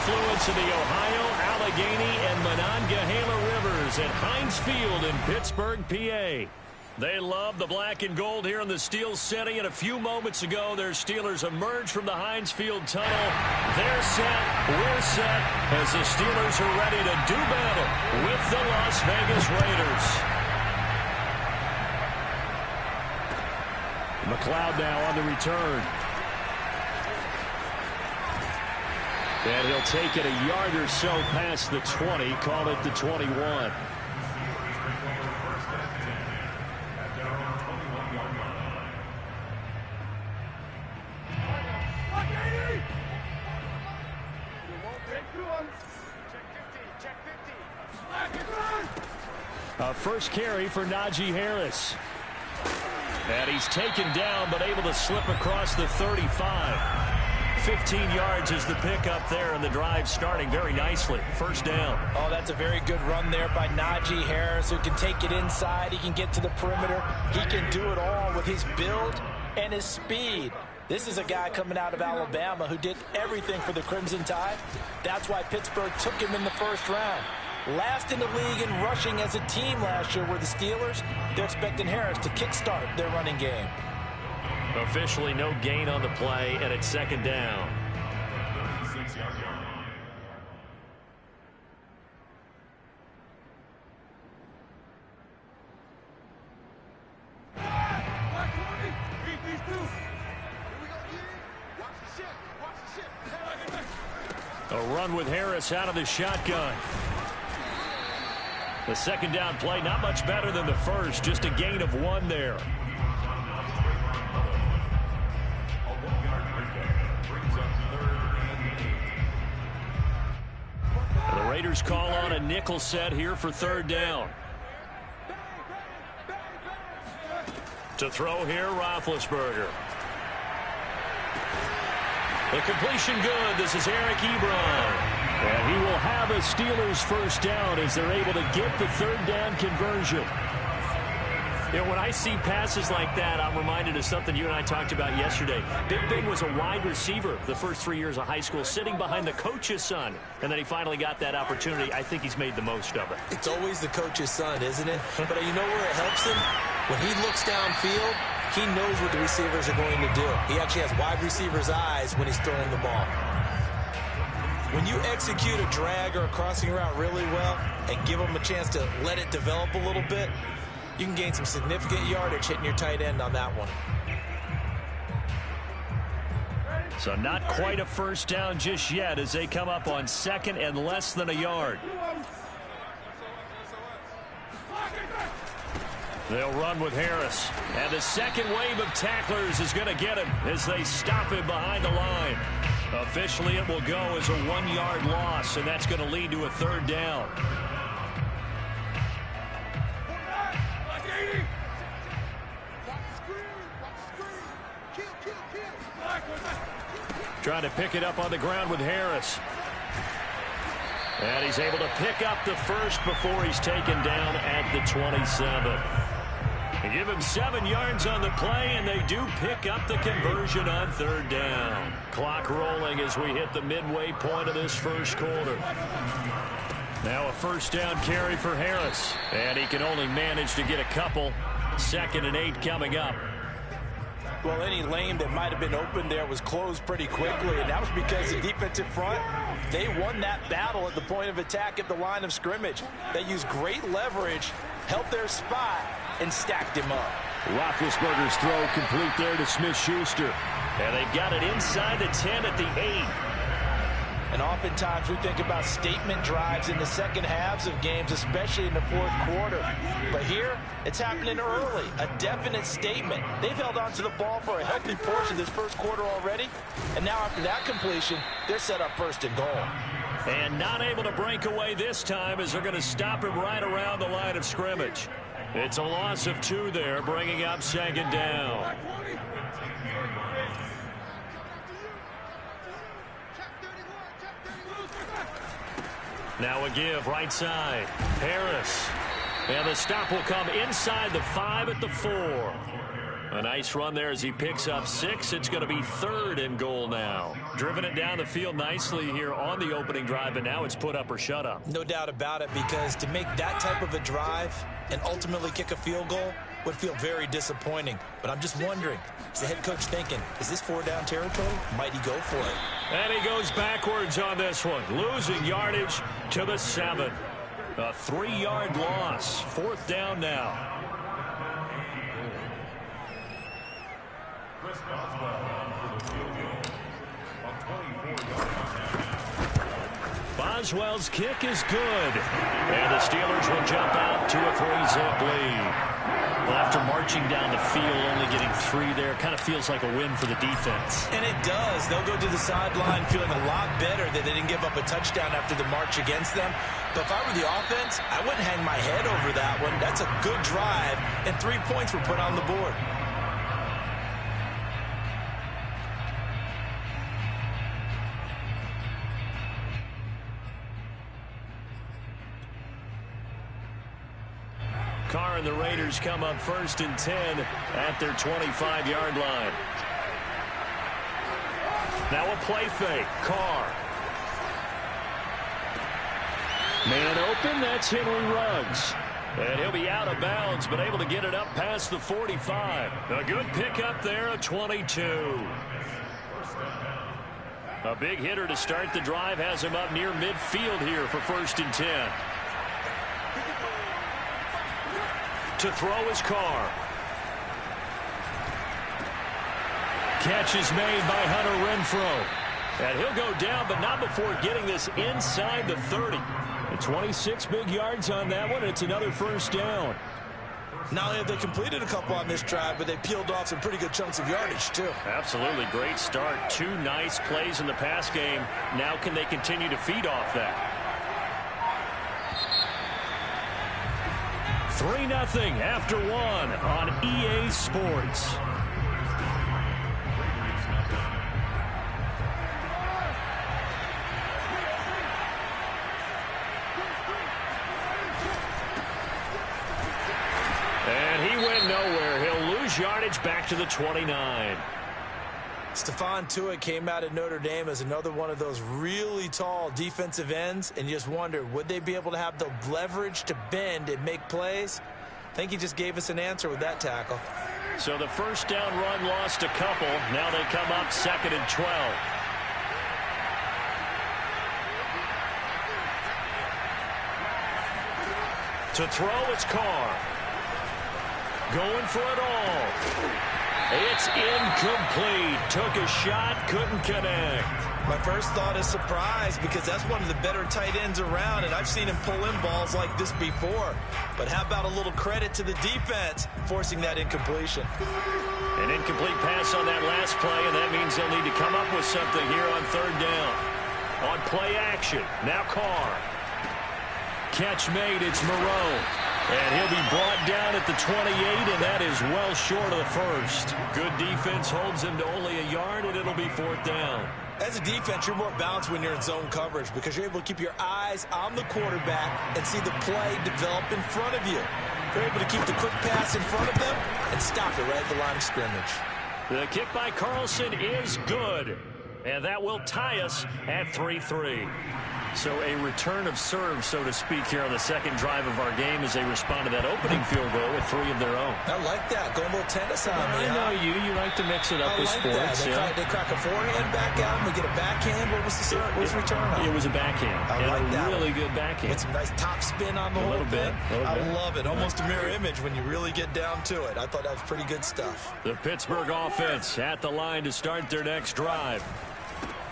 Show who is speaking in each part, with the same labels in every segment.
Speaker 1: confluence of the Ohio, Allegheny, and Monongahela rivers at Heinz Field in Pittsburgh, PA. They love the black and gold here in the Steel City, and a few moments ago, their Steelers emerged from the Heinz Field tunnel. They're set, we're set, as the Steelers are ready to do battle with the Las Vegas Raiders. McLeod now on the return. And he'll take it a yard or so past the 20, call it the 21. A first carry for Najee Harris. And he's taken down but able to slip across the 35. 15 yards is the pickup there, and the drive starting very nicely. First down.
Speaker 2: Oh, that's a very good run there by Najee Harris, who can take it inside. He can get to the perimeter. He can do it all with his build and his speed. This is a guy coming out of Alabama who did everything for the Crimson Tide. That's why Pittsburgh took him in the first round. Last in the league in rushing as a team last year were the Steelers. They're expecting Harris to kickstart their running game.
Speaker 1: Officially no gain on the play, and it's second down. A run with Harris out of the shotgun. The second down play, not much better than the first, just a gain of 1 there. The Raiders call on a nickel set here for third down. To throw here, Roethlisberger. The completion good. This is Eric Ebron. And he will have a Steelers first down as they're able to get the third down conversion. You know, when I see passes like that, I'm reminded of something you and I talked about yesterday. Big Ben was a wide receiver the first 3 years of high school, sitting behind the coach's son. And then he finally got that opportunity. I think he's made the most of it.
Speaker 3: It's always the coach's son, isn't it? But you know where it helps him? When he looks downfield, he knows what the receivers are going to do. He actually has wide receivers' eyes when he's throwing the ball. When you execute a drag or a crossing route really well and give them a chance to let it develop a little bit, you can gain some significant yardage hitting your tight end on that one.
Speaker 1: So not quite a first down just yet as they come up on second and less than a yard. They'll run with Harris. And the second wave of tacklers is going to get him as they stop him behind the line. Officially, it will go as a 1-yard loss, and that's going to lead to a third down. Trying to pick it up on the ground with Harris. And he's able to pick up the first before he's taken down at the 27. They give him 7 yards on the play, and they do pick up the conversion on third down. Clock rolling as we hit the midway point of this first quarter. Now a first down carry for Harris. And he can only manage to get a couple. 2nd and 8 coming up.
Speaker 2: Well, any lane that might have been open there was closed pretty quickly, and that was because the defensive front, they won that battle at the point of attack at the line of scrimmage. They used great leverage, held their spot, and stacked him up.
Speaker 1: Roethlisberger's throw complete there to Smith-Schuster. And they've got it inside the 10 at the 8.
Speaker 2: And oftentimes we think about statement drives in the second halves of games, especially in the fourth quarter. But here, it's happening early. A definite statement. They've held on to the ball for a healthy portion of this first quarter already. And now after that completion, they're set up first and goal.
Speaker 1: And not able to break away this time as they're going to stop him right around the line of scrimmage. It's a loss of 2 there, bringing up second down. Now a give right side. Harris. And the stop will come inside the 5 at the 4. A nice run there as he picks up 6. It's going to be 3rd and goal now. Driven it down the field nicely here on the opening drive, but now it's put up or shut up.
Speaker 2: No doubt about it, because to make that type of a drive and ultimately kick a field goal would feel very disappointing. But I'm just wondering, is the head coach thinking, is this 4-down territory? Might he go for it?
Speaker 1: And he goes backwards on this one, losing yardage to the 7. A 3-yard loss. 4th down now. Boswell's kick is good. And the Steelers will jump out to a 3-zip lead. Well, after marching down the field, only getting 3 there, kind of feels like a win for the defense.
Speaker 2: And it does. They'll go to the sideline feeling a lot better that they didn't give up a touchdown after the march against them. But if I were the offense, I wouldn't hang my head over that one. That's a good drive, and 3 points were put on the board.
Speaker 1: Carr and the Raiders come up 1st and 10 at their 25-yard line. Now a play fake. Carr. Man open, that's Henry Ruggs. And he'll be out of bounds, but able to get it up past the 45. A good pickup there, a 22. A big hitter to start the drive has him up near midfield here for 1st and 10. To throw his Carr. Catch is made by Hunter Renfrow. And he'll go down, but not before getting this inside the 30. And 26 big yards on that one. It's another 1st down.
Speaker 2: Not only have they completed a couple on this drive, but they peeled off some pretty good chunks of yardage, too.
Speaker 1: Absolutely. Great start. 2 nice plays in the pass game. Now can they continue to feed off that? 3-0 after 1 on EA Sports. And he went nowhere. He'll lose yardage back to the 29.
Speaker 2: Stephon Tuitt came out of Notre Dame as another one of those really tall defensive ends, and you just wonder, would they be able to have the leverage to bend and make plays? I think he just gave us an answer with that tackle.
Speaker 1: So the 1st down run lost a couple. Now they come up 2nd and 12. To throw, it's Carr. Going for it all. It's incomplete. Took a shot, couldn't connect.
Speaker 2: My first thought is surprise, because that's one of the better tight ends around, and I've seen him pull in balls like this before. But how about a little credit to the defense forcing that incompletion?
Speaker 1: An incomplete pass on that last play, and that means they'll need to come up with something here on 3rd down. On play action, now Carr. Catch made, it's Moreau. And he'll be brought down at the 28, and that is well short of the 1st. Good defense holds him to only a yard, and it'll be 4th down.
Speaker 2: As a defense, you're more balanced when you're in zone coverage, because you're able to keep your eyes on the quarterback and see the play develop in front of you. You're able to keep the quick pass in front of them and stop it right at the line of scrimmage.
Speaker 1: The kick by Carlson is good, and that will tie us at 3-3. So a return of serve, so to speak, here on the 2nd drive of our game as they respond to that opening field goal with 3 of their own.
Speaker 2: I like that. Going a little tennis on me.
Speaker 1: I know you. You like to mix it up with sports.
Speaker 2: They crack a forehand back out, and we get a backhand. What was the return on?
Speaker 1: It was a backhand.
Speaker 2: I like that.
Speaker 1: Really good backhand.
Speaker 2: With some nice top spin on the whole thing. I love it. Almost a mirror image when you really get down to it. I thought that was pretty good stuff.
Speaker 1: The Pittsburgh offense at the line to start their next drive.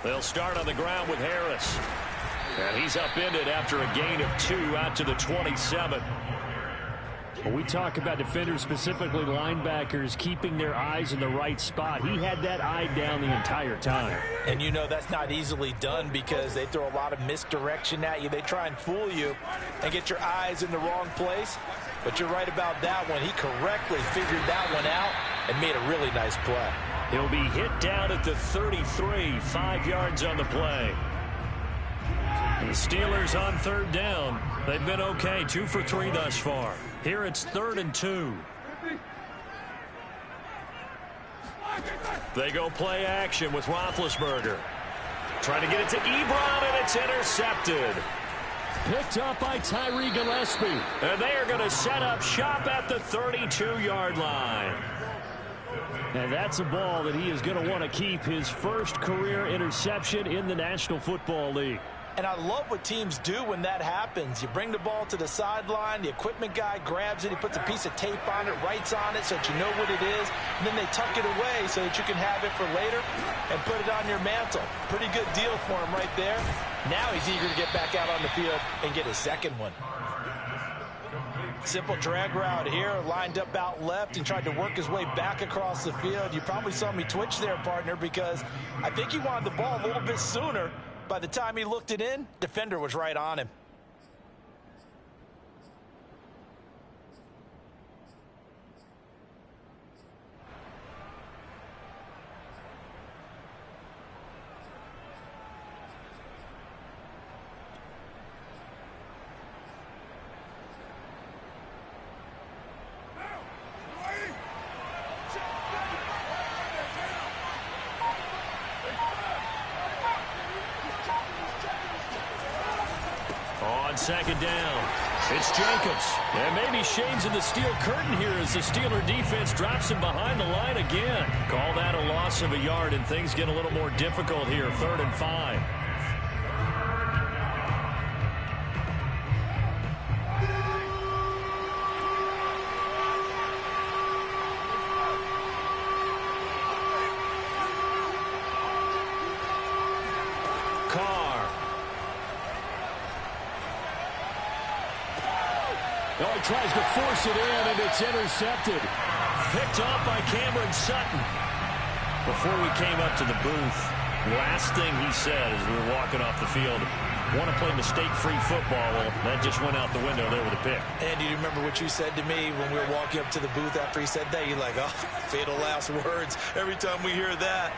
Speaker 1: They'll start on the ground with Harris. And he's upended after a gain of 2 out to the 27.
Speaker 4: When we talk about defenders, specifically linebackers, keeping their eyes in the right spot, he had that eye down the entire time.
Speaker 2: And you know that's not easily done, because they throw a lot of misdirection at you. They try and fool you and get your eyes in the wrong place. But you're right about that one. He correctly figured that one out and made a really nice play.
Speaker 1: He'll be hit down at the 33, 5 yards on the play. The Steelers on 3rd down. They've been okay, 2 for 3 thus far. Here it's 3rd and 2. They go play action with Roethlisberger. Trying to get it to Ebron, and it's intercepted.
Speaker 4: Picked up by Tyree Gillespie.
Speaker 1: And they are going to set up shop at the 32-yard line.
Speaker 4: And that's a ball that he is going to want to keep, his first career interception in the National Football League.
Speaker 2: And I love what teams do when that happens. You bring the ball to the sideline, the equipment guy grabs it, he puts a piece of tape on it, writes on it so that you know what it is, and then they tuck it away so that you can have it for later and put it on your mantle. Pretty good deal for him right there. Now he's eager to get back out on the field and get his second one. Simple drag route here, lined up out left and tried to work his way back across the field. You probably saw me twitch there, partner, because I think he wanted the ball a little bit sooner. By the time he looked it in, defender was right on him.
Speaker 1: Second down. It's Jacobs. And maybe Shane's in the steel curtain here as the Steeler defense drops him behind the line again. Call that a loss of a yard, and things get a little more difficult here. 3rd and 5.
Speaker 4: Oh, he tries to force it in, and it's intercepted.
Speaker 1: Picked off by Cameron Sutton. Before we came up to the booth, last thing he said as we were walking off the field, want to play mistake-free football. Well, that just went out the window there with a pick.
Speaker 2: And do you remember what you said to me when we were walking up to the booth after he said that? You're like, oh, fatal last words. Every time we hear that,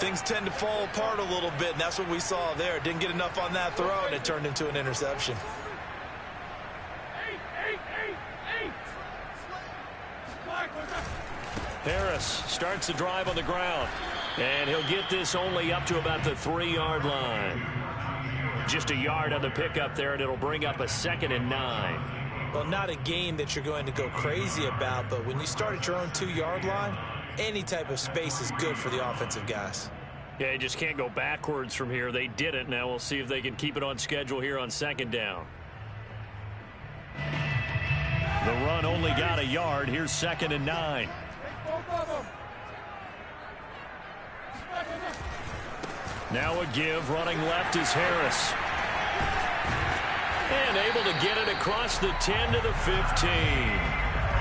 Speaker 2: things tend to fall apart a little bit, and that's what we saw there. Didn't get enough on that throw, and it turned into an interception.
Speaker 1: Harris starts the drive on the ground, and he'll get this only up to about the 3-yard line. Just a yard on the pickup there, and it'll bring up a 2nd and 9.
Speaker 2: Well, not a game that you're going to go crazy about, but when you start at your own 2-yard line, any type of space is good for the offensive guys.
Speaker 1: Yeah, you just can't go backwards from here. They did it. Now we'll see if they can keep it on schedule here on 2nd down. The run only got a yard. Here's 2nd and 9. Now a give, running left is Harris. And able to get it across the 10 to the 15.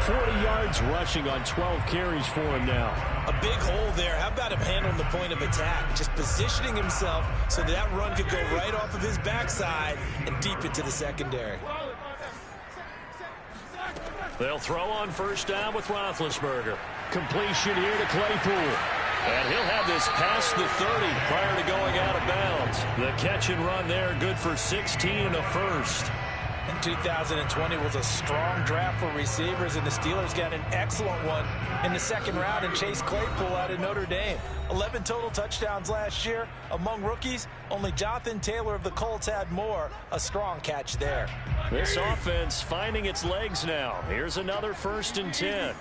Speaker 4: 40 yards rushing on 12 carries for him now.
Speaker 2: A big hole there. How about him handling the point of attack? Just positioning himself so that run could go right off of his backside and deep into the secondary.
Speaker 1: They'll throw on 1st down with Roethlisberger. Completion here to Claypool. And he'll have this past the 30 prior to going out of bounds. The catch and run there, good for 16 and a first.
Speaker 2: And 2020 was a strong draft for receivers, and the Steelers got an excellent one in the 2nd round and Chase Claypool out of Notre Dame. 11 total touchdowns last year. Among rookies, only Jonathan Taylor of the Colts had more. A strong catch there.
Speaker 1: This offense finding its legs now. Here's another 1st and 10.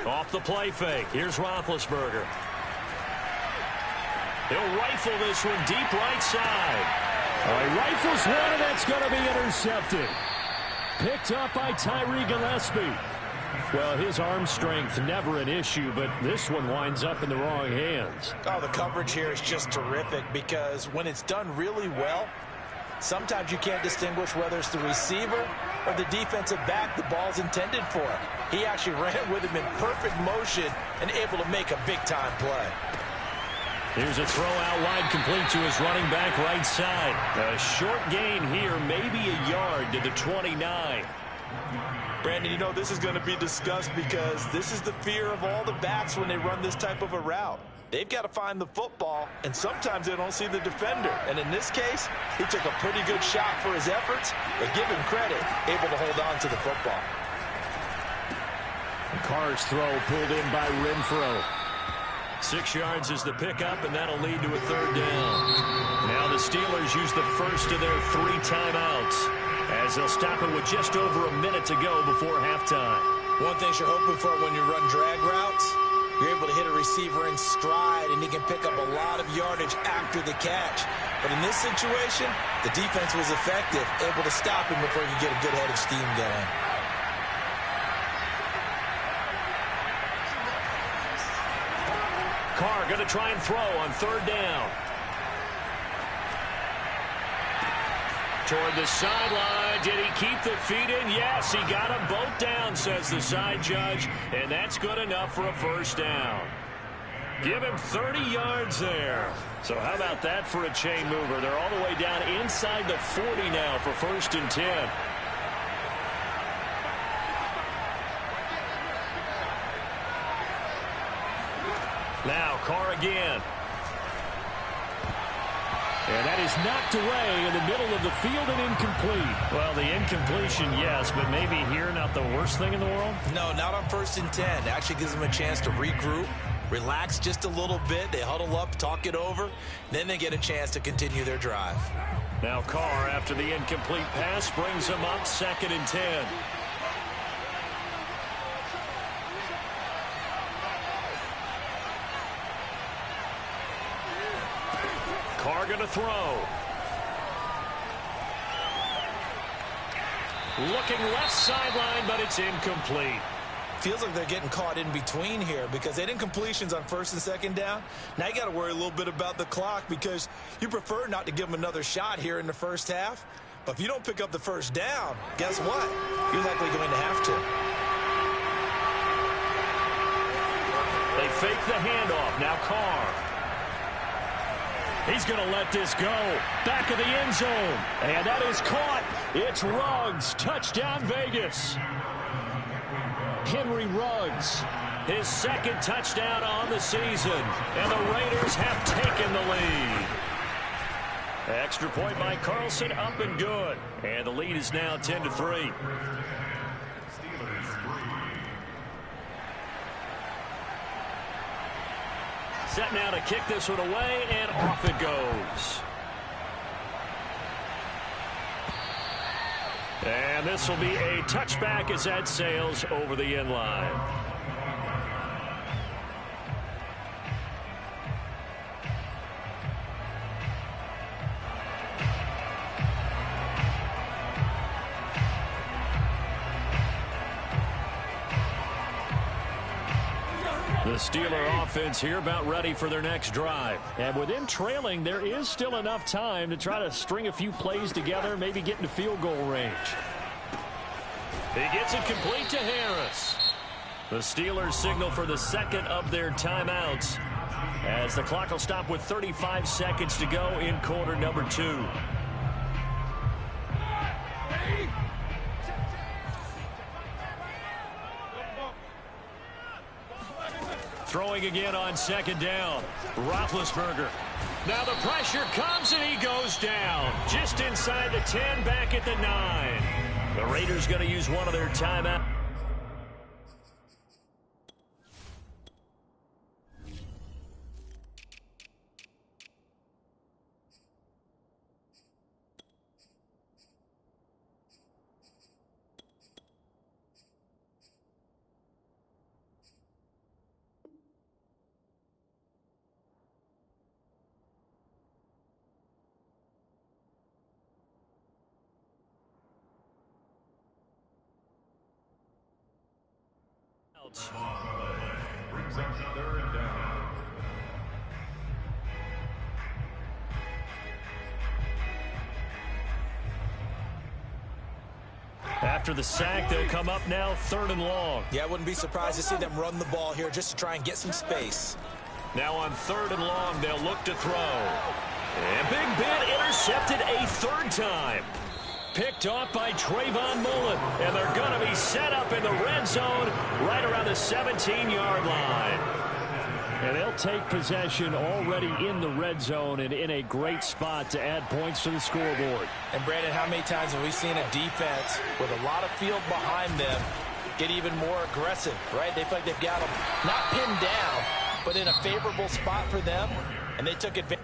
Speaker 1: Off the play fake. Here's Roethlisberger. He'll rifle this one deep right side.
Speaker 4: He rifles one, and that's going to be intercepted. Picked up by Tyree Gillespie. Well, his arm strength never an issue, but this one winds up in the wrong hands.
Speaker 2: Oh, the coverage here is just terrific because when it's done really well, sometimes you can't distinguish whether it's the receiver or the defensive back the ball's intended for. He actually ran with him in perfect motion and able to make a big-time play.
Speaker 1: Here's a throw out wide, complete to his running back right side. A short gain here, maybe a yard to the 29.
Speaker 2: Brandon, you know, this is going to be discussed because this is the fear of all the backs when they run this type of a route. They've got to find the football, and sometimes they don't see the defender. And in this case, he took a pretty good shot for his efforts, but give him credit, able to hold on to the football.
Speaker 4: Carr's throw pulled in by Renfro.
Speaker 1: 6 yards is the pickup, and that'll lead to a 3rd down. Now the Steelers use the first of their 3 timeouts as they'll stop it with just over a minute to go before halftime.
Speaker 2: One thing you're hoping for when you run drag routes, you're able to hit a receiver in stride, and he can pick up a lot of yardage after the catch. But in this situation, the defense was effective, able to stop him before he could get a good head of steam going.
Speaker 1: Carr going to try and throw on 3rd down. Toward the sideline. Did he keep the feet in? Yes, he got them both down, says the side judge. And that's good enough for a 1st down. Give him 30 yards there. So how about that for a chain mover? They're all the way down inside the 40 now for 1st and 10. Now Carr again.
Speaker 4: And that is knocked away in the middle of the field and incomplete.
Speaker 1: Well, the incompletion, yes, but maybe here not the worst thing in the world?
Speaker 2: No, not on 1st and 10. It actually gives them a chance to regroup, relax just a little bit. They huddle up, talk it over. Then they get a chance to continue their drive.
Speaker 1: Now Carr, after the incomplete pass, brings them up 2nd and 10. Carr going to throw. Looking left sideline, but it's incomplete.
Speaker 2: Feels like they're getting caught in between here because they had incompletions on 1st and 2nd down. Now you got to worry a little bit about the clock because you prefer not to give them another shot here in the 1st half. But if you don't pick up the 1st down, guess what? You're likely going to have to.
Speaker 1: They fake the handoff. Now Carr. He's going to let this go. Back of the end zone. And that is caught. It's Ruggs. Touchdown, Vegas.
Speaker 4: Henry Ruggs.
Speaker 1: His 2nd touchdown on the season. And the Raiders have taken the lead. Extra point by Carlson, up and good. And the lead is now 10-3. Set now to kick this one away, and off it goes. And this will be a touchback as that sails over the end line. The Steeler offense here about ready for their next drive.
Speaker 4: And with them trailing, there is still enough time to try to string a few plays together, maybe get into field goal range.
Speaker 1: He gets it complete to Harris. The Steelers signal for the 2nd of their timeouts as the clock will stop with 35 seconds to go in quarter number 2. Throwing again on 2nd down. Roethlisberger. Now the pressure comes and he goes down. Just inside the 10, back at the 9. The Raiders going to use one of their timeouts.
Speaker 5: Brings up 3rd down.
Speaker 1: After the sack, they'll come up now 3rd and long.
Speaker 2: Yeah, I wouldn't be surprised to see them run the ball here just to try and get some space.
Speaker 1: Now on 3rd and long, they'll look to throw. And Big Ben intercepted a 3rd time. Picked off by Trayvon Mullen. And they're going to be set up in the red zone right around the 17-yard line.
Speaker 4: And they'll take possession already in the red zone and in a great spot to add points to the scoreboard.
Speaker 2: And, Brandon, how many times have we seen a defense with a lot of field behind them get even more aggressive, right? They feel like they've got them not pinned down, but in a favorable spot for them, and they took advantage.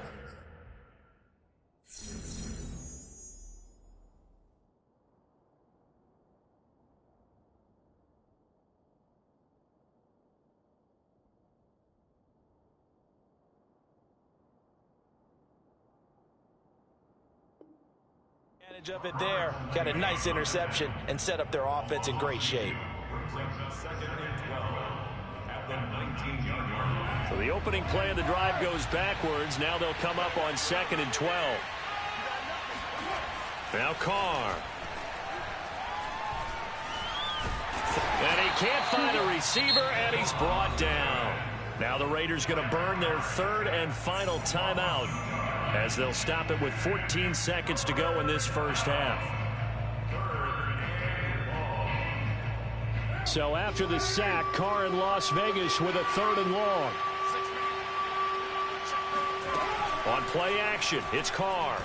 Speaker 2: Of it there, got a nice interception and set up their offense in great shape.
Speaker 1: So the opening play of the drive goes backwards. Now they'll come up on 2nd and 12. Now Carr. And he can't find a receiver, and he's brought down. Now the Raiders going to burn their 3rd and final timeout, as they'll stop it with 14 seconds to go in this first half.
Speaker 4: So after the sack, Carr in Las Vegas with a 3rd and long.
Speaker 1: On play action, it's Carr.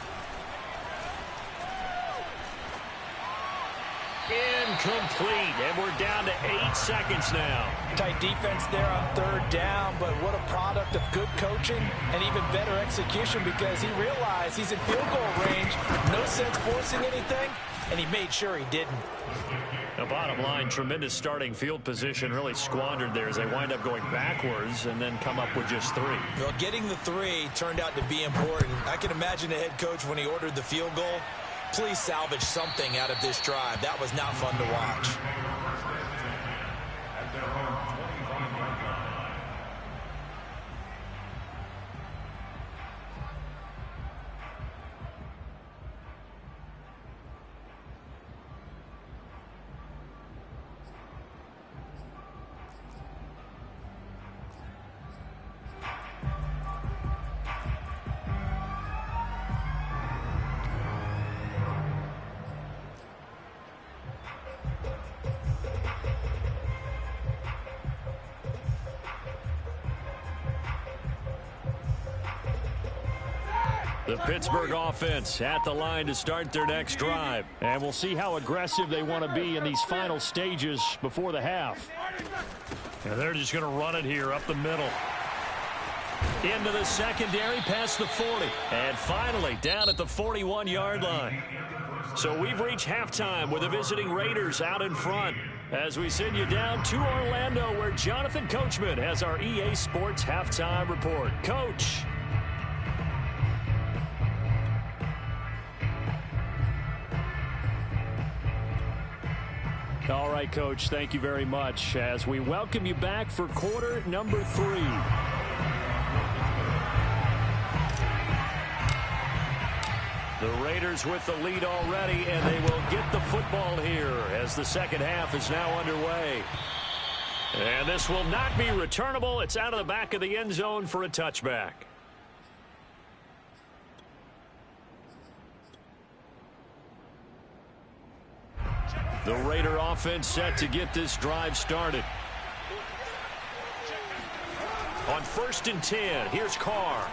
Speaker 1: Incomplete, and we're down to 8 seconds now.
Speaker 2: Tight defense there on 3rd down, but what a product of good coaching and even better execution, because he realized he's in field goal range. No sense forcing anything, and he made sure he didn't.
Speaker 1: The bottom line, tremendous starting field position, really squandered there as they wind up going backwards and then come up with just 3.
Speaker 3: Well, getting the 3 turned out to be important. I can imagine the head coach when he ordered the field goal. Please salvage something out of this drive. That was not fun to watch.
Speaker 1: The Pittsburgh offense at the line to start their next drive.
Speaker 4: And we'll see how aggressive they want to be in these final stages before the half.
Speaker 1: And they're just going to run it here up the middle. Into the secondary, past the 40. And finally, down at the 41-yard line. So we've reached halftime with the visiting Raiders out in front, as we send you down to Orlando, where Jonathan Coachman has our EA Sports halftime report. Coach.
Speaker 4: All right, Coach, thank you very much as we welcome you back for quarter number 3.
Speaker 1: The Raiders with the lead already, and they will get the football here as the second half is now underway. And this will not be returnable. It's out of the back of the end zone for a touchback. The Raider offense set to get this drive started. On 1st and 10, here's Carr.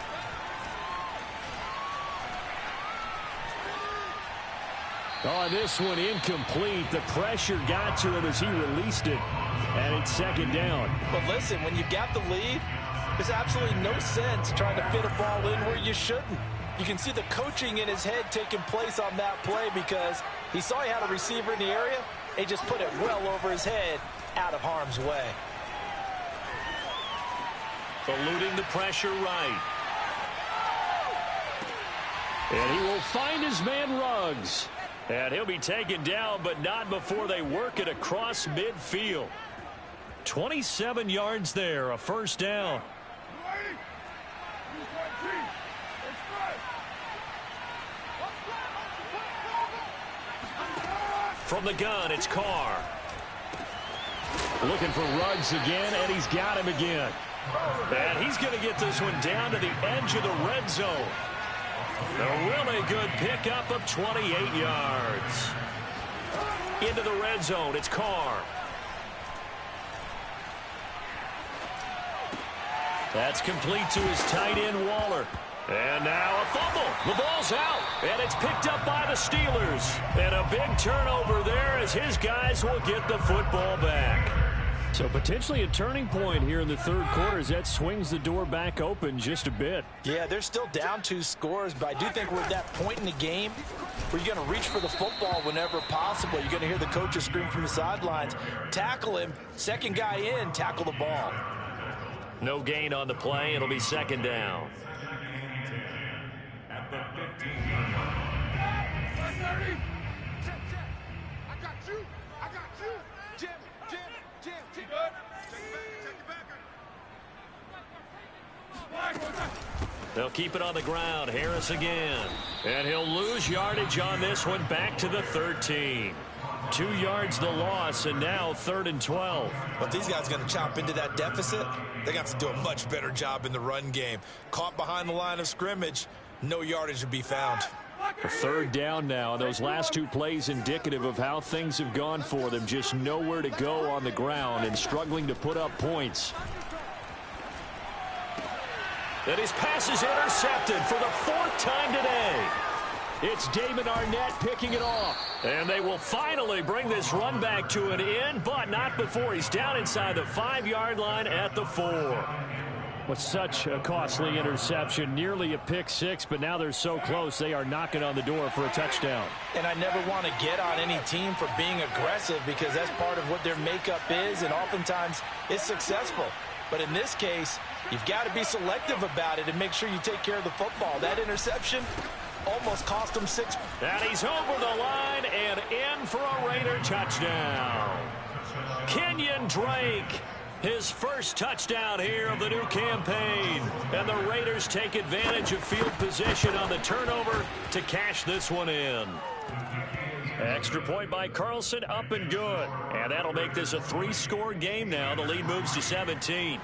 Speaker 4: Oh, this one incomplete. The pressure got to him as he released it. And it's 2nd down.
Speaker 2: But listen, when you've got the lead, there's absolutely no sense trying to fit a ball in where you shouldn't. You can see the coaching in his head taking place on that play, because he saw he had a receiver in the area. He just put it well over his head, out of harm's way.
Speaker 1: Eluding the pressure right.
Speaker 4: And he will find his man Ruggs.
Speaker 1: And he'll be taken down, but not before they work it across midfield. 27 yards there, a 1st down. From the gun, it's Carr.
Speaker 4: Looking for Ruggs again, and he's got him again.
Speaker 1: And he's going to get this one down to the edge of the red zone. A really good pickup of 28 yards. Into the red zone, it's Carr. That's complete to his tight end, Waller. And now a fumble. The ball's out, and it's picked up by the Steelers. And a big turnover there as his guys will get the football back.
Speaker 4: So potentially a turning point here in the third quarter as that swings the door back open just a bit.
Speaker 2: Yeah, they're still down 2 scores, but I do think we're at that point in the game where you're going to reach for the football whenever possible. You're going to hear the coaches scream from the sidelines, tackle him, second guy in, tackle the ball.
Speaker 1: No gain on the play. It'll be second down.
Speaker 5: At the 15-yard line.
Speaker 6: I got you. Jim. Good.
Speaker 1: They'll keep it on the ground. Harris again. And he'll lose yardage on this one, back to the 13. 2 yards the loss, and now 3rd and 12.
Speaker 3: But these guys are going to chop into that deficit. They got to do a much better job in the run game. Caught behind the line of scrimmage, no yardage to be found.
Speaker 4: A 3rd down now, and those last 2 plays indicative of how things have gone for them. Just nowhere to go on the ground and struggling to put up points.
Speaker 1: And his pass is intercepted for the 4th time today.
Speaker 4: It's Damon Arnett picking it off.
Speaker 1: And they will finally bring this run back to an end, but not before he's down inside the 5-yard line at the 4.
Speaker 4: With such a costly interception, nearly a pick 6, but now they're so close they are knocking on the door for a touchdown.
Speaker 2: And I never want to get on any team for being aggressive because that's part of what their makeup is, and oftentimes it's successful. But in this case, you've got to be selective about it and make sure you take care of the football. That interception almost cost them 6.
Speaker 1: And he's over the line and in for a Raider touchdown. Kenyon Drake, his first touchdown here of the new campaign. And the Raiders take advantage of field position on the turnover to cash this one in. Extra point by Carlson, up and good. And that'll make this a 3-score game now. The lead moves to 17.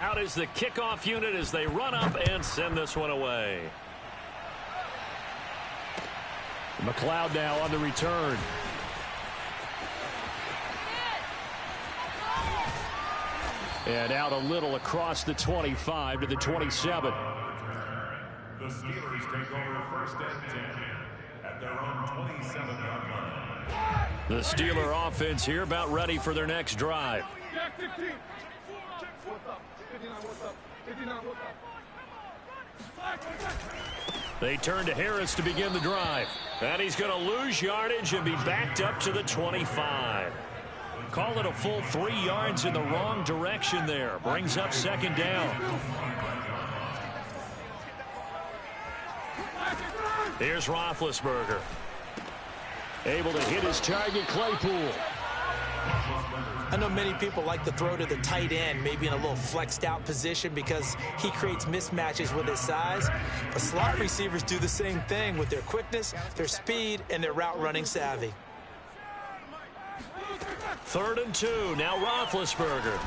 Speaker 1: Out is the kickoff unit as they run up and send this one away.
Speaker 4: McLeod now on the return. And out a little across the 25 to the 27.
Speaker 5: The Steelers take over 1st and 10 at their own 27-yard line.
Speaker 1: The Steeler offense here about ready for their next drive. They turn to Harris to begin the drive. And he's going to lose yardage and be backed up to the 25. Call it a full 3 yards in the wrong direction there. Brings up 2nd down. Here's Roethlisberger. Able to hit his target, Claypool.
Speaker 3: I know many people like to throw to the tight end, maybe in a little flexed out position because he creates mismatches with his size. But slot receivers do the same thing with their quickness, their speed, and their route running savvy.
Speaker 1: 3rd and 2. Now Roethlisberger.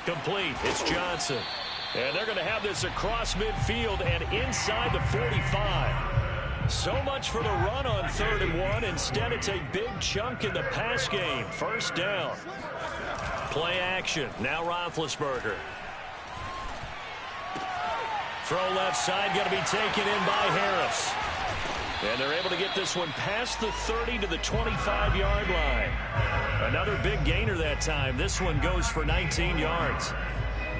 Speaker 1: Complete. It's Johnson. And they're going to have this across midfield and inside the 45. So much for the run on 3rd and 1. Instead, it's a big chunk in the pass game. 1st down. Play action. Now Roethlisberger. Throw left side, going to be taken in by Harris. And they're able to get this one past the 30 to the 25-yard line. Another big gainer that time. This one goes for 19 yards.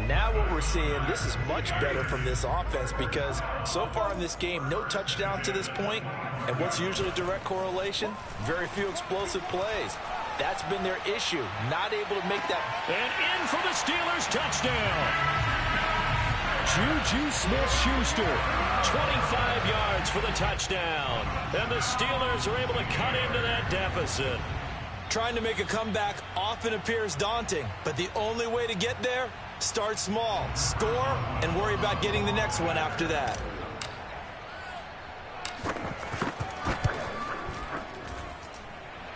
Speaker 2: Now what we're seeing, this is much better from this offense because so far in this game, no touchdown to this point. And what's usually a direct correlation? Very few explosive plays. That's been their issue, not able to make that.
Speaker 1: And in for the Steelers, touchdown.
Speaker 4: Juju Smith-Schuster.
Speaker 1: 25 yards for the touchdown. And the Steelers are able to cut into that deficit.
Speaker 3: Trying to make a comeback often appears daunting, but the only way to get there, start small, score, and worry about getting the next one after that.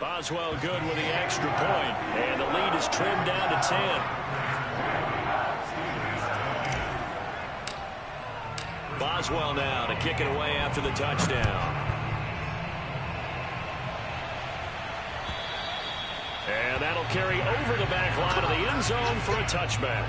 Speaker 1: Boswell good with the extra point, and the lead is trimmed down to 10. Boswell now to kick it away after the touchdown. And that'll carry over the back line of the end zone for a touchback.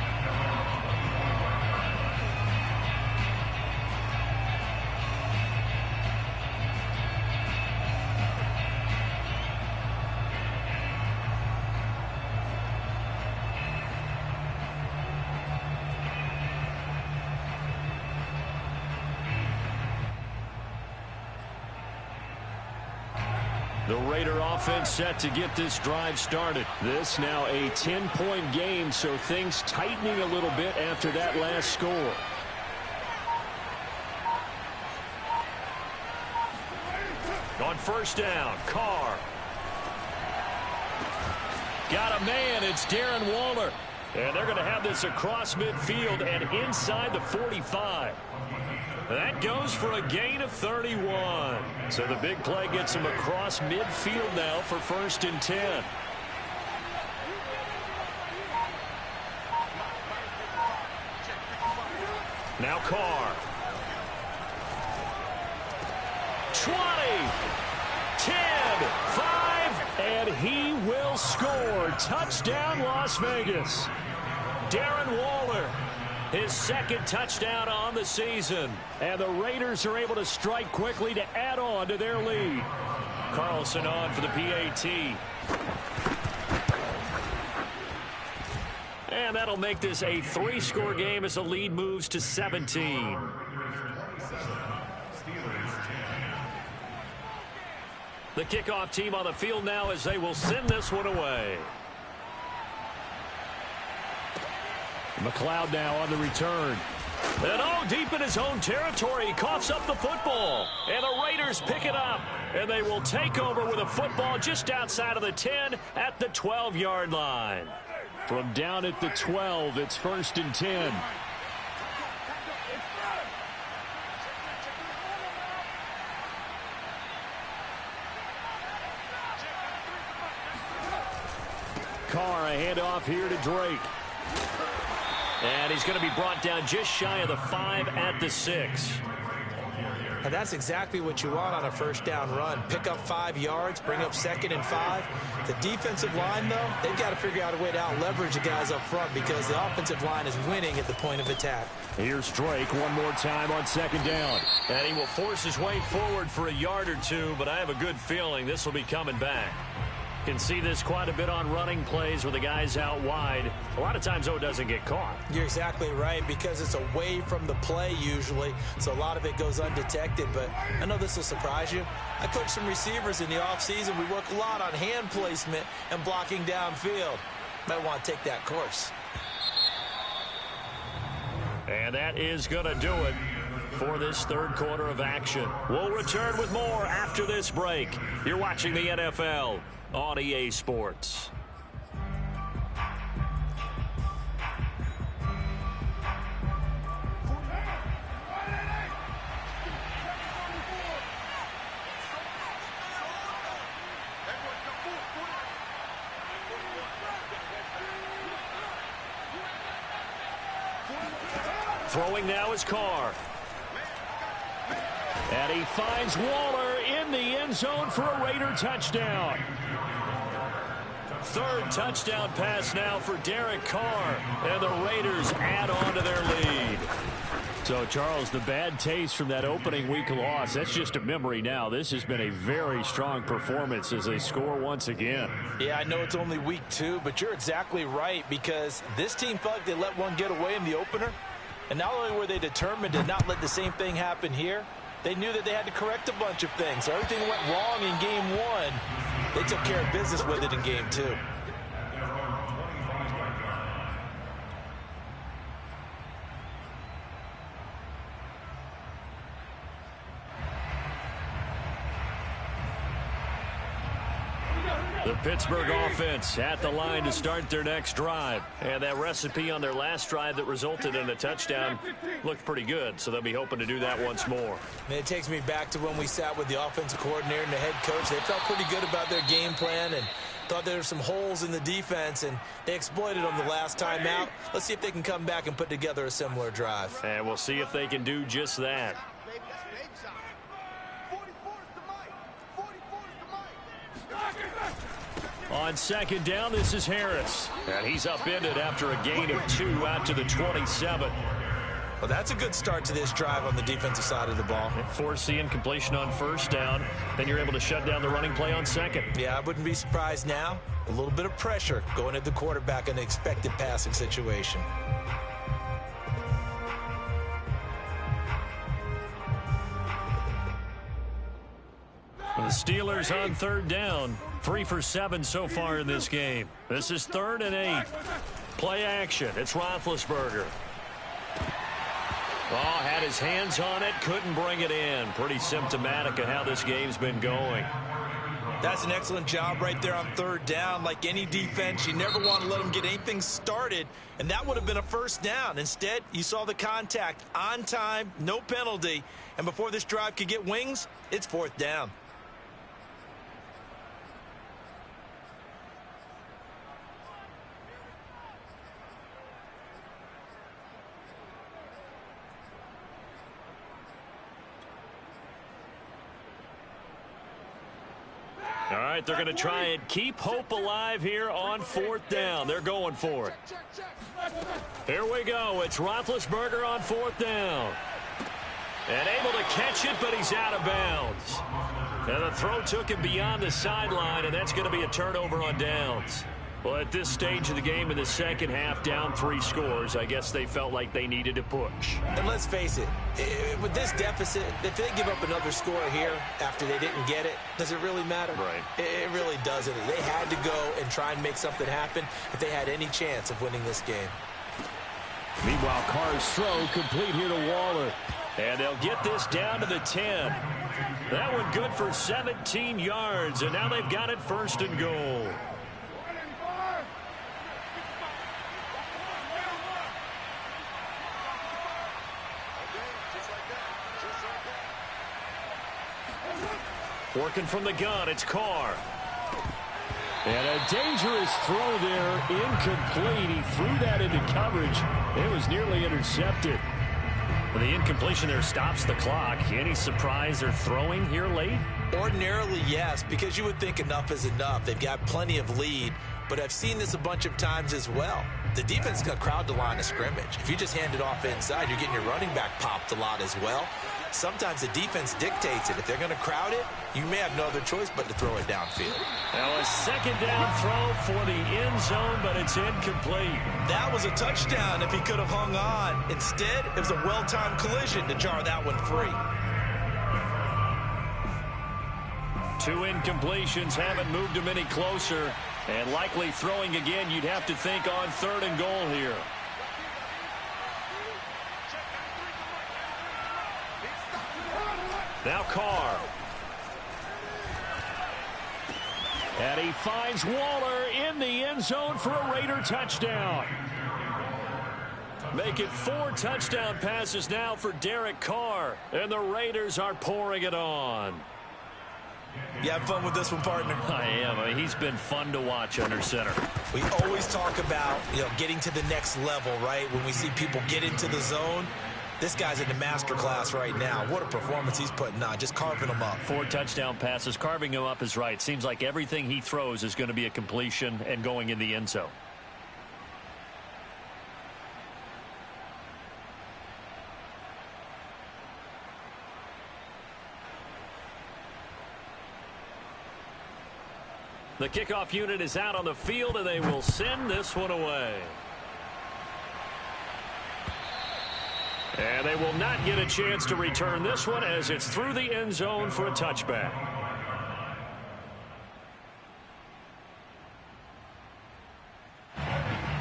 Speaker 1: The Raider offense set to get this drive started. This now a 10-point game, so things tightening a little bit after that last score. On first down, Carr. Got a man, it's Darren Waller. And they're going to have this across midfield and inside the 45. That goes for a gain of 31. So the big play gets him across midfield now for 1st and 10. Now Carr. 20, 10, 5, and he will score. Touchdown, Las Vegas. Darren Waller. His 2nd touchdown on the season. And the Raiders are able to strike quickly to add on to their lead. Carlson on for the PAT. And that'll make this a 3-score game as the lead moves to 17. The kickoff team on the field now as they will send this one away. McLeod now on the return. And deep in his own territory, he coughs up the football. And the Raiders pick it up. And they will take over with a football just outside of the 10 at the 12-yard line. From down at the 12, it's 1st and 10. Carr, a handoff here to Drake. And he's going to be brought down just shy of the 5 at the 6.
Speaker 2: And that's exactly what you want on a first down run. Pick up 5 yards, bring up 2nd and 5. The defensive line, though, they've got to figure out a way to out-leverage the guys up front because the offensive line is winning at the point of attack.
Speaker 4: Here's Drake one more time on 2nd down.
Speaker 1: And he will force his way forward for a yard or two, but I have a good feeling this will be coming back. Can see this quite a bit on running plays with the guys out wide. A lot of times, it doesn't get caught.
Speaker 2: You're exactly right because it's away from the play usually, so a lot of it goes undetected. But I know this will surprise you. I coach some receivers in the offseason. We work a lot on hand placement and blocking downfield. Might want to take that course.
Speaker 1: And that is going to do it for this 3rd quarter of action. We'll return with more after this break. You're watching the NFL on EA Sports. Throwing now is Carr. And he finds Waller in the end zone for a Raider touchdown. 3rd touchdown pass now for Derek Carr. And the Raiders add on to their lead.
Speaker 4: So, Charles, the bad taste from that opening week loss, that's just a memory now. This has been a very strong performance as they score once again.
Speaker 2: Yeah, I know it's only week 2, but you're exactly right because this team felt like they let one get away in the opener. And not only were they determined to not let the same thing happen here, they knew that they had to correct a bunch of things. So everything went wrong in game 1. They took care of business with it in game 2.
Speaker 1: The Pittsburgh offense at the line to start their next drive. And that recipe on their last drive that resulted in a touchdown looked pretty good, so they'll be hoping to do that once more.
Speaker 2: And it takes me back to when we sat with the offensive coordinator and the head coach. They felt pretty good about their game plan and thought there were some holes in the defense, and they exploited them the last time out. Let's see if they can come back and put together a similar drive.
Speaker 1: And we'll see if they can do just that.
Speaker 4: On second down, this is Harris. And he's upended after a gain of 2 out to the 27.
Speaker 3: Well, that's a good start to this drive on the defensive side of the ball.
Speaker 4: Force the incompletion on first down. Then you're able to shut down the running play on second.
Speaker 3: Yeah, I wouldn't be surprised now. A little bit of pressure going at the quarterback in an expected passing situation.
Speaker 4: The Steelers on third down. 3 for 7 so far in this game. This is 3rd and 8. Play action. It's Roethlisberger. Oh, had his hands on it. Couldn't bring it in. Pretty symptomatic of how this game's been going.
Speaker 3: That's an excellent job right there on third down. Like any defense, you never want to let them get anything started, and that would have been a first down. Instead, you saw the contact on time, no penalty, and before this drive could get wings, it's 4th down.
Speaker 4: All right, they're going to try and keep hope alive here on 4th down. They're going for it. Here we go. It's Roethlisberger on 4th down. And able to catch it, but he's out of bounds. And the throw took him beyond the sideline, and that's going to be a turnover on downs. Well, at this stage of the game in the second half, down 3 scores, I guess they felt like they needed to push.
Speaker 3: And let's face it, with this deficit, if they give up another score here after they didn't get it, does it really matter?
Speaker 4: Right.
Speaker 3: It really doesn't. They had to go and try and make something happen if they had any chance of winning this game.
Speaker 4: Meanwhile, Carr's throw complete here to Waller. And they'll get this down to the 10. That one good for 17 yards, and now they've got it 1st and goal. Working from the gun, it's Carr. And a dangerous throw there, incomplete. He threw that into coverage. It was nearly intercepted. Well, the incompletion there stops the clock. Any surprise they're throwing here late?
Speaker 3: Ordinarily, yes, because you would think enough is enough. They've got plenty of lead, but I've seen this a bunch of times as well. The defense is going to crowd the line of scrimmage. If you just hand it off inside, you're getting your running back popped a lot as well. Sometimes the defense dictates it. If they're going to crowd it, you may have no other choice but to throw it downfield.
Speaker 4: Now a 2nd down throw for the end zone, but it's incomplete.
Speaker 3: That was a touchdown if he could have hung on. Instead, it was a well-timed collision to jar that one free.
Speaker 4: 2 incompletions haven't moved him any closer. And likely throwing again, you'd have to think on 3rd and goal here. Now Carr. And he finds Waller in the end zone for a Raider touchdown. Make it 4 touchdown passes now for Derek Carr. And the Raiders are pouring it on.
Speaker 3: You have fun with this one, partner?
Speaker 4: I am. I mean, he's been fun to watch under center.
Speaker 3: We always talk about, getting to the next level, right? When we see people get into the zone. This guy's in the master class right now. What a performance he's putting on, just carving them up.
Speaker 4: 4 touchdown passes. Carving him up is right. Seems like everything he throws is going to be a completion and going in the end zone. The kickoff unit is out on the field, and they will send this one away. And they will not get a chance to return this one as it's through the end zone for a touchback.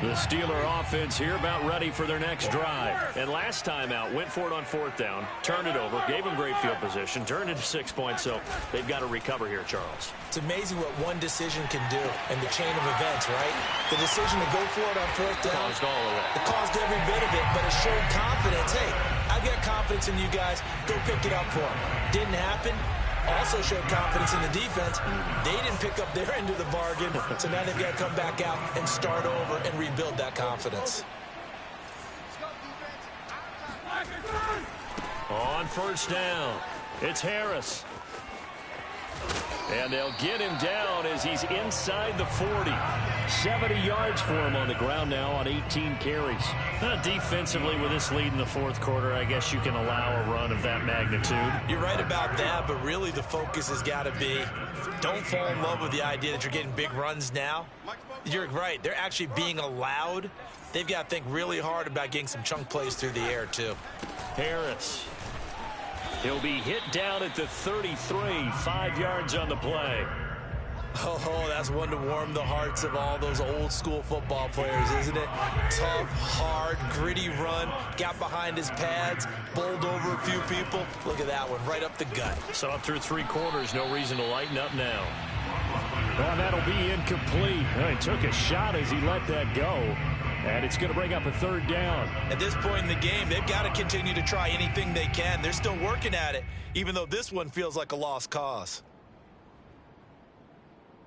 Speaker 4: The Steeler offense here about ready for their next drive. And last time out, went for it on 4th down, turned it over, gave them great field position, turned it to 6 points, so they've got to recover here, Charles.
Speaker 3: It's amazing what one decision can do in the chain of events, right? The decision to go for it on 4th down.
Speaker 4: Caused all of it.
Speaker 3: It caused every bit of it, but it showed confidence. Hey, I've got confidence in you guys. Go pick it up for them. Didn't happen. Also showed confidence in the defense. They didn't pick up their end of the bargain, so now they've got to come back out and start over and rebuild that confidence.
Speaker 4: On 1st down, it's Harris. And they'll get him down as he's inside the 40. 70 yards for him on the ground now on 18 carries.
Speaker 1: Defensively, with this lead in the fourth quarter, I guess you can allow a run of that magnitude.
Speaker 3: You're right about that, but really the focus has got to be don't fall in love with the idea that you're getting big runs now. You're right. They're actually being allowed. They've got to think really hard about getting some chunk plays through the air, too.
Speaker 4: Harris. He'll be hit down at the 33, 5 yards on the play.
Speaker 3: Oh, that's one to warm the hearts of all those old school football players, isn't it? Tough, hard, gritty run, got behind his pads, bowled over a few people. Look at that one, right up the gut.
Speaker 4: So up through 3 quarters, no reason to lighten up now. Well, that'll be incomplete. He took a shot as he let that go. And it's going to bring up a 3rd down.
Speaker 3: At this point in the game, they've got to continue to try anything they can. They're still working at it, even though this one feels like a lost cause.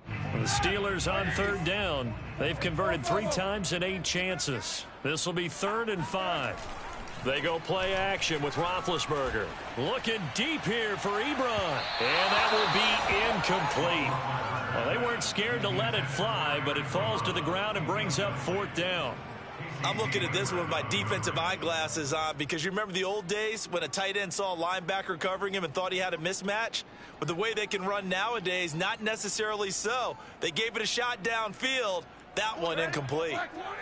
Speaker 4: The Steelers on 3rd down. They've converted 3 times in 8 chances. This will be 3rd and 5. They go play action with Roethlisberger. Looking deep here for Ebron. And that will be incomplete. Well, they weren't scared to let it fly, but it falls to the ground and brings up 4th down.
Speaker 3: I'm looking at this one with my defensive eyeglasses on because you remember the old days when a tight end saw a linebacker covering him and thought he had a mismatch? With the way they can run nowadays, not necessarily so. They gave it a shot downfield. That one incomplete.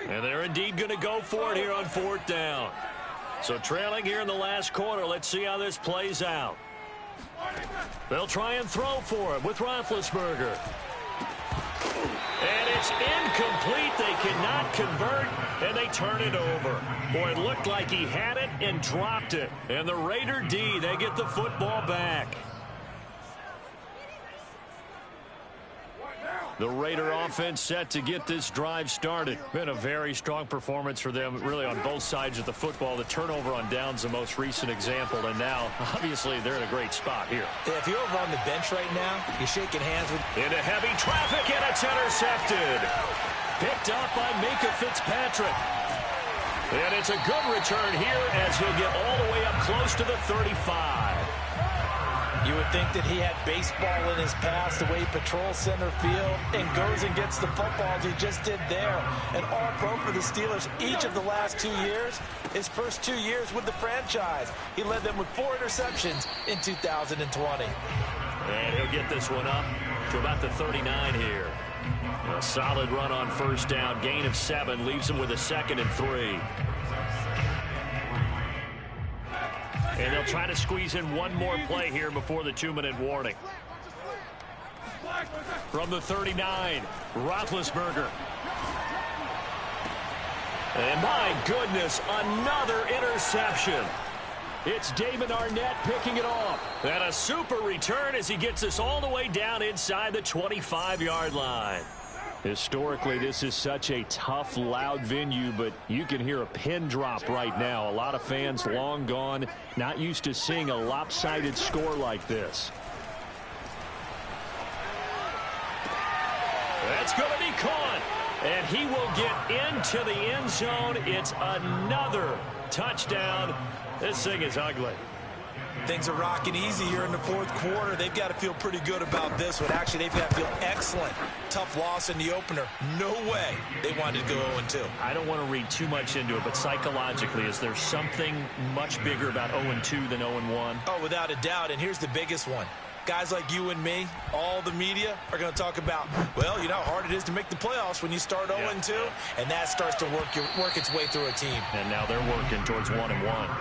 Speaker 4: And they're indeed going to go for it here on 4th down. So trailing here in the last quarter, let's see how this plays out. They'll try and throw for it with Roethlisberger. And it's incomplete. They cannot convert, and they turn it over. Boy, it looked like he had it and dropped it. And the Raider D, they get the football back. The Raider offense set to get this drive started. Been a very strong performance for them, really on both sides of the football. The turnover on downs, the most recent example, and now, obviously, they're in a great spot here.
Speaker 3: Yeah, if you're over on the bench right now, you're shaking hands with...
Speaker 4: Into heavy traffic, and it's intercepted. Picked up by Minkah Fitzpatrick. And it's a good return here as he'll get all the way up close to the 35.
Speaker 2: You would think that he had baseball in his past, the way he patrols center field and goes and gets the football as he just did there. An all-pro for the Steelers each of the last 2 years. His first 2 years with the franchise. He led them with 4 interceptions in 2020.
Speaker 4: And he'll get this one up to about the 39 here. A solid run on 1st down. Gain of 7 leaves him with a 2nd and 3. And they'll try to squeeze in one more play here before the 2-minute warning. From the 39, Roethlisberger. And my goodness, another interception. It's Damon Arnett picking it off. And a super return as he gets us all the way down inside the 25-yard line. Historically, this is such a tough, loud venue, but you can hear a pin drop right now. A lot of fans long gone, not used to seeing a lopsided score like this. That's going to be caught, and he will get into the end zone. It's another touchdown. This thing is ugly.
Speaker 3: Things are rocking easy here in the 4th quarter. They've got to feel pretty good about this one. Actually, they've got to feel excellent. Tough loss in the opener. No way they wanted to go 0-2.
Speaker 4: I don't want to read too much into it, but psychologically, is there something much bigger about 0-2 than 0-1?
Speaker 3: Oh, without a doubt, and here's the biggest one. Guys like you and me, all the media, are going to talk about, well, you know how hard it is to make the playoffs when you start 0-2, and that starts to work its way through a team.
Speaker 4: And now they're working towards 1-1.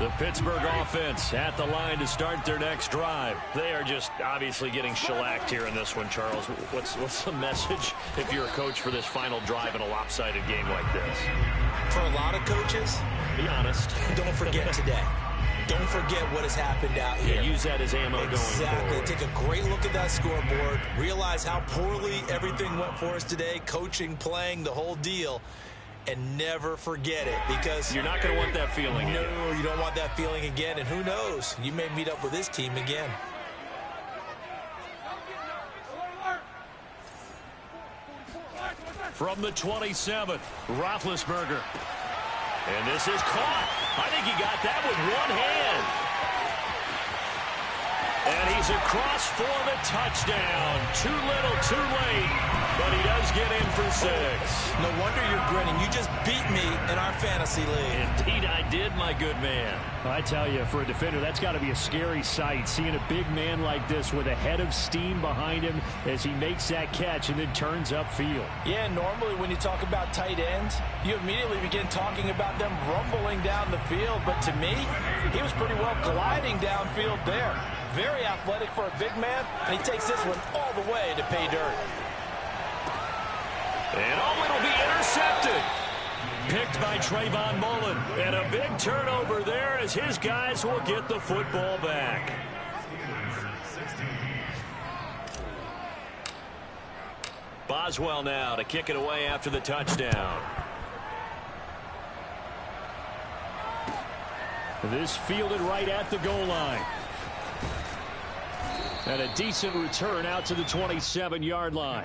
Speaker 4: The Pittsburgh offense at the line to start their next drive. They are just obviously getting shellacked here in this one, Charles. What's the message if you're a coach for this final drive in a lopsided game like this?
Speaker 3: For a lot of coaches,
Speaker 4: be honest.
Speaker 3: Don't forget today. Don't forget what has happened out here.
Speaker 4: Use that as ammo going forward.
Speaker 3: Take a great look at that scoreboard. Realize how poorly everything went for us today. Coaching, playing, the whole deal. And never forget it, because
Speaker 4: you're not going to want that feeling again.
Speaker 3: No, you don't want that feeling again. And who knows? You may meet up with this team again.
Speaker 1: From the 27th, Roethlisberger. And this is caught. I think he got that with one hand. And he's across for the touchdown. Too little, too late. But he does get in for 6.
Speaker 3: No wonder you're grinning. You just beat me in our fantasy league.
Speaker 1: Indeed I did, my good man.
Speaker 4: I tell you, for a defender, that's got to be a scary sight, seeing a big man like this with a head of steam behind him as he makes that catch and then turns upfield.
Speaker 2: Yeah, normally when you talk about tight ends, you immediately begin talking about them rumbling down the field. But to me, he was pretty well gliding downfield there. Very athletic for a big man, and he takes this one all the way to pay dirt.
Speaker 1: And it'll be intercepted. Picked by Trayvon Mullen. And a big turnover there as his guys will get the football back. Boswell now to kick it away after the touchdown.
Speaker 4: This fielded right at the goal line. And a decent return out to the 27-yard line.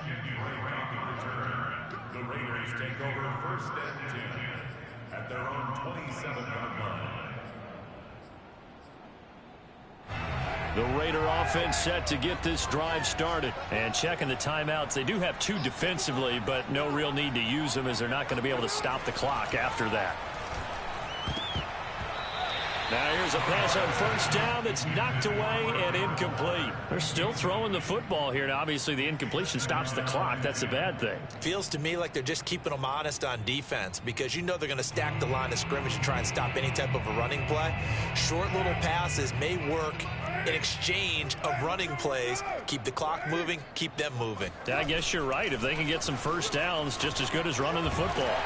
Speaker 5: The Raiders take over first and 10 at their own 27-yard line.
Speaker 1: The Raider offense set to get this drive started. And checking the timeouts, they do have 2 defensively, but no real need to use them as they're not going to be able to stop the clock after that. Now here's a pass on first down that's knocked away and incomplete. They're still throwing the football here. Now, obviously, the incompletion stops the clock. That's a bad thing.
Speaker 3: Feels to me like they're just keeping them honest on defense because you know they're going to stack the line of scrimmage and try and stop any type of a running play. Short little passes may work in exchange of running plays. Keep the clock moving, keep them moving.
Speaker 1: I guess you're right. If they can get some first downs, just as good as running the football.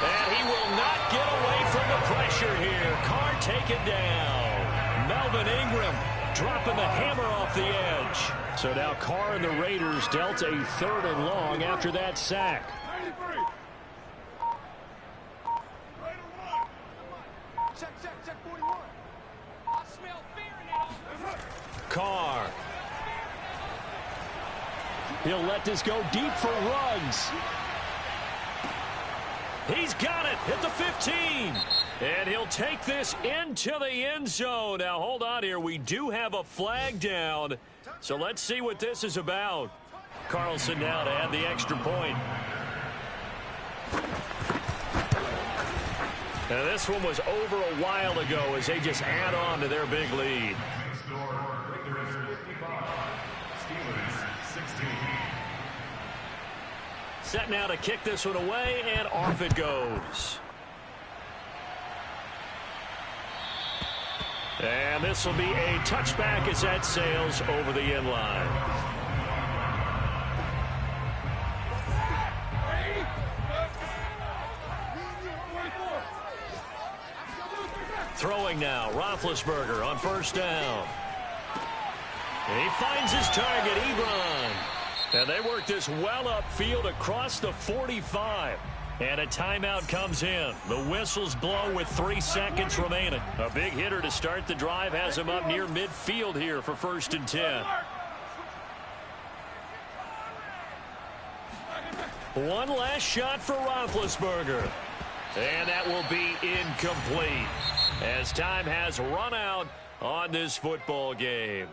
Speaker 1: And he will not get away from the pressure here. Carr taken down. Melvin Ingram dropping the hammer off the edge. So now Carr and the Raiders dealt a 3rd and long after that sack.
Speaker 6: Check 41. I smell fear in that.
Speaker 1: Carr.
Speaker 4: He'll let this go deep for Ruggs.
Speaker 1: He's got it at the 15. And he'll take this into the end zone. Now, hold on here. We do have a flag down. So let's see what this is about. Carlson now to add the extra point. Now, this one was over a while ago as they just add on to their big lead.
Speaker 5: Raiders 55, Steelers 16.
Speaker 1: Set now to kick this one away, and off it goes. And this will be a touchback as that sails over the end line. Throwing now, Roethlisberger on first down. And he finds his target, Ebron. And they work this well upfield across the 45. And a timeout comes in. The whistles blow with 3 seconds remaining. A big hitter to start the drive has him up near midfield here for 1st and 10. One last shot for Roethlisberger. And that will be incomplete as time has run out on this football game.